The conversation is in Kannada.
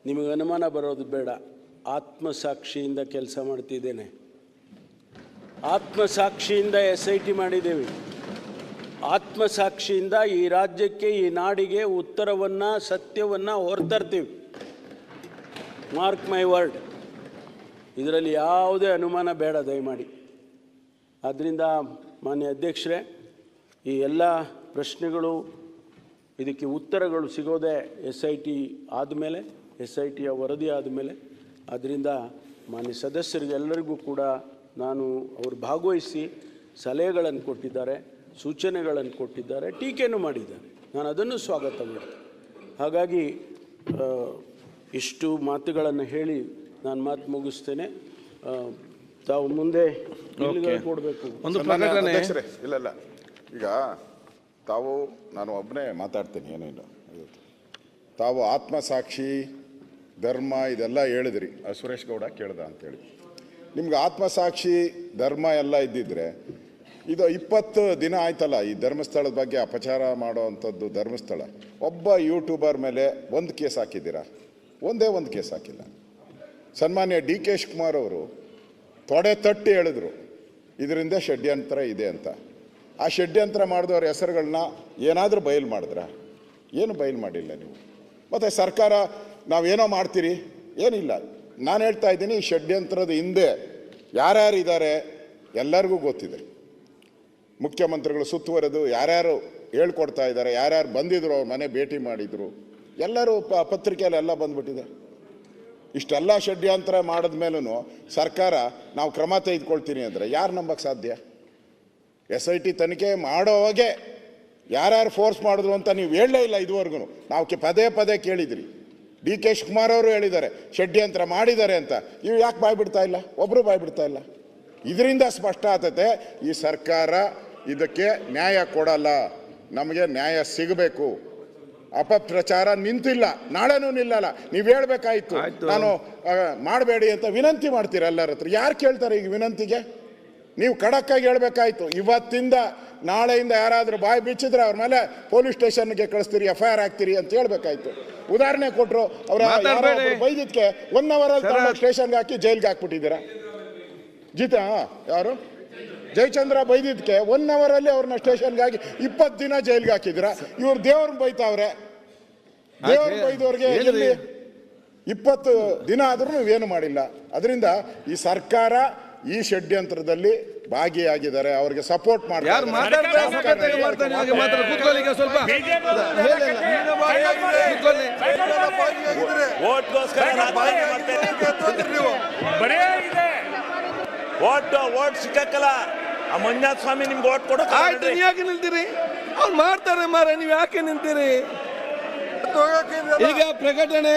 ನಿಮಗೆ ಅನುಮಾನ ಬರೋದು ಬೇಡ, ಆತ್ಮಸಾಕ್ಷಿಯಿಂದ ಕೆಲಸ ಮಾಡ್ತಿದ್ದೇನೆ. ಆತ್ಮಸಾಕ್ಷಿಯಿಂದ SIT ಮಾಡಿದ್ದೇವೆ. ಆತ್ಮಸಾಕ್ಷಿಯಿಂದ ಈ ರಾಜ್ಯಕ್ಕೆ, ಈ ನಾಡಿಗೆ ಉತ್ತರವನ್ನು, ಸತ್ಯವನ್ನು ಹೊರತರ್ತೀವಿ. Mark my word. ಇದರಲ್ಲಿ ಯಾವುದೇ ಅನುಮಾನ ಬೇಡ ದಯಮಾಡಿ. ಆದ್ದರಿಂದ ಮಾನ್ಯ ಅಧ್ಯಕ್ಷರೇ, ಈ ಎಲ್ಲ ಪ್ರಶ್ನೆಗಳು, ಇದಕ್ಕೆ ಉತ್ತರಗಳು ಸಿಗೋದೇ SIT ಆದಮೇಲೆ, SITಯ ವರದಿ ಆದಮೇಲೆ. ಆದ್ದರಿಂದ ಮಾನ್ಯ ಸದಸ್ಯರಿಗೆಲ್ಲರಿಗೂ ಕೂಡ ನಾನು ಅವರು ಭಾಗವಹಿಸಿ ಸಲಹೆಗಳನ್ನು ಕೊಟ್ಟಿದ್ದಾರೆ, ಸೂಚನೆಗಳನ್ನು ಕೊಟ್ಟಿದ್ದಾರೆ, ಟೀಕೆನೂ ಮಾಡಿದ್ದಾರೆ. ನಾನು ಅದನ್ನು ಸ್ವಾಗತ ಮಾಡ್ತೀನಿ. ಹಾಗಾಗಿ ಇಷ್ಟು ಮಾತುಗಳನ್ನು ಹೇಳಿ ನಾನು ಮಾತು ಮುಗಿಸ್ತೇನೆ. ತಾವು ಮುಂದೆ ಕೊಡಬೇಕು. ಇಲ್ಲ ಈಗ ತಾವು, ನಾನು ಒಬ್ಬನೇ ಮಾತಾಡ್ತೀನಿ, ಏನಿಲ್ಲ. ತಾವು ಆತ್ಮಸಾಕ್ಷಿ, ಧರ್ಮ ಇದೆಲ್ಲ ಹೇಳಿದ್ರಿ. ಸುರೇಶ್ ಗೌಡ ಕೇಳ್ದ ಅಂತೇಳಿ. ನಿಮ್ಗೆ ಆತ್ಮಸಾಕ್ಷಿ, ಧರ್ಮ ಎಲ್ಲ ಇದ್ದಿದ್ರೆ ಇದು 20 ದಿನ ಆಯ್ತಲ್ಲ ಈ ಧರ್ಮಸ್ಥಳದ ಬಗ್ಗೆ ಅಪಚಾರ ಮಾಡೋ ಅಂಥದ್ದು. ಧರ್ಮಸ್ಥಳ ಒಬ್ಬ ಯೂಟ್ಯೂಬರ್ ಮೇಲೆ ಒಂದು ಕೇಸ್ ಹಾಕಿದ್ದೀರಾ? ಒಂದೇ ಒಂದು ಕೇಸ್ ಹಾಕಿಲ್ಲ. ಸನ್ಮಾನ್ಯ DK ಶಿವಕುಮಾರ್ ಅವರು ತೊಡೆ ತಟ್ಟಿ ಹೇಳಿದ್ರು ಇದರಿಂದ ಷಡ್ಯಂತ್ರ ಇದೆ ಅಂತ. ಆ ಷಡ್ಯಂತ್ರ ಮಾಡಿದವ್ರ ಹೆಸರುಗಳನ್ನ ಏನಾದರೂ ಬಯಲು ಮಾಡಿದ್ರ? ಏನು ಬಯಲು ಮಾಡಿಲ್ಲ ನೀವು. ಮತ್ತು ಸರ್ಕಾರ ನಾವೇನೋ ಮಾಡ್ತೀರಿ, ಏನಿಲ್ಲ. ನಾನು ಹೇಳ್ತಾ ಇದ್ದೀನಿ, ಈ ಷಡ್ಯಂತ್ರದ ಹಿಂದೆ ಯಾರ್ಯಾರು ಇದ್ದಾರೆ ಎಲ್ಲರಿಗೂ ಗೊತ್ತಿದೆ. ಮುಖ್ಯಮಂತ್ರಿಗಳು ಸುತ್ತುವರೆದು ಯಾರ್ಯಾರು ಹೇಳ್ಕೊಡ್ತಾ ಇದ್ದಾರೆ, ಯಾರ್ಯಾರು ಬಂದಿದ್ರು, ಅವ್ರ ಮನೆ ಭೇಟಿ ಮಾಡಿದರು, ಎಲ್ಲರೂ ಪತ್ರಿಕೆಯಲ್ಲಿ ಎಲ್ಲ ಬಂದ್ಬಿಟ್ಟಿದೆ. ಇಷ್ಟೆಲ್ಲ ಷಡ್ಯಂತ್ರ ಮಾಡಿದ ಮೇಲೂ ಸರ್ಕಾರ ನಾವು ಕ್ರಮ ತೆಗೆದುಕೊಳ್ತೀನಿ ಅಂದರೆ ಯಾರು ನಂಬಕ್ಕೆ ಸಾಧ್ಯ? SIT ತನಿಖೆ ಮಾಡೋವಾಗೆ ಯಾರ್ಯಾರು ಫೋರ್ಸ್ ಮಾಡಿದ್ರು ಅಂತ ನೀವು ಹೇಳಲೇ ಇಲ್ಲ ಇದುವರೆಗೂ. ನಾವು ಪದೇ ಪದೇ ಕೇಳಿದ್ರಿ. DK ಶಿವಕುಮಾರ್ ಅವರು ಹೇಳಿದ್ದಾರೆ ಷಡ್ಯಂತ್ರ ಮಾಡಿದ್ದಾರೆ ಅಂತ. ಇವು ಯಾಕೆ ಬಾಯ್ಬಿಡ್ತಾ ಇಲ್ಲ? ಒಬ್ಬರು ಬಾಯ್ಬಿಡ್ತಾ ಇಲ್ಲ. ಇದರಿಂದ ಸ್ಪಷ್ಟ ಆಗ್ತದೆ ಈ ಸರ್ಕಾರ ಇದಕ್ಕೆ ನ್ಯಾಯ ಕೊಡಲ್ಲ. ನಮಗೆ ನ್ಯಾಯ ಸಿಗಬೇಕು. ಅಪಪ್ರಚಾರ ನಿಂತಿಲ್ಲ, ನಾಳೆನೂ ನಿಲ್ಲಲ್ಲ. ನೀವು ಹೇಳ್ಬೇಕಾಯ್ತು, ನಾನು ಮಾಡಬೇಡಿ ಅಂತ ವಿನಂತಿ ಮಾಡ್ತೀರ ಎಲ್ಲರ ಹತ್ರ. ಯಾರು ಕೇಳ್ತಾರೆ ಈಗ ವಿನಂತಿಗೆ? ನೀವು ಖಡಕ್ಕಾಗಿ ಹೇಳ್ಬೇಕಾಯ್ತು. ಇವತ್ತಿಂದ ನಾಳೆಯಿಂದ ಯಾರಾದರೂ ಬಾಯಿ ಬಿಚ್ಚಿದ್ರೆ ಅವ್ರ ಮೇಲೆ ಪೊಲೀಸ್ ಸ್ಟೇಷನ್ಗೆ ಕಳಿಸ್ತೀರಿ, FIR ಹಾಕ್ತೀರಿ ಅಂತ ಹೇಳ್ಬೇಕಾಯ್ತು. ಉದಾಹರಣೆ ಕೊಟ್ಟರು. ಅವರ ಬೈದಿದ್ದಕ್ಕೆ 1 ಅವರಲ್ಲಿ ಸ್ಟೇಷನ್ಗೆ ಹಾಕಿ ಜೈಲ್ಗೆ ಹಾಕ್ಬಿಟ್ಟಿದ್ದೀರಾ. ಯಾರು ಜಯಚಂದ್ರ ಬೈದಿದ್ದಕ್ಕೆ 1 ಅವರಲ್ಲಿ ಅವ್ರನ್ನ ಸ್ಟೇಷನ್ಗೆ ಹಾಕಿ 20 ದಿನ ಜೈಲ್ಗೆ ಹಾಕಿದ್ದೀರಾ. ಇವ್ರು ದೇವ್ರನ್ನ ಬೈತಾವ್ರೆ. ದೇವ್ರನ್ನ ಬೈದವ್ರಿಗೆ 20 ದಿನ ಆದ್ರೂ ನೀವೇನು ಮಾಡಿಲ್ಲ. ಅದರಿಂದ ಈ ಸರ್ಕಾರ ಈ ಷಡ್ಯಂತ್ರದಲ್ಲಿ ಭಾಗಿಯಾಗಿದ್ದಾರೆ, ಅವ್ರಿಗೆ ಸಪೋರ್ಟ್ ಮಾಡ್ತಾರೆ. ಓಟ್ ಸಿಕ್ಕಲ್ಲ. ಆ ಮಂಜುನಾಥ ಸ್ವಾಮಿ ನಿಮ್ಗೆ ಓಟ್ ಕೊಡೋ ಯಾಕೆ ನಿಲ್ತೀರಿ? ಅವ್ರು ಮಾಡ್ತಾರೆ ಮಾರ, ನೀವು ಯಾಕೆ ನಿಂತೀರಿ? ಈಗ ಪ್ರಕಟಣೆ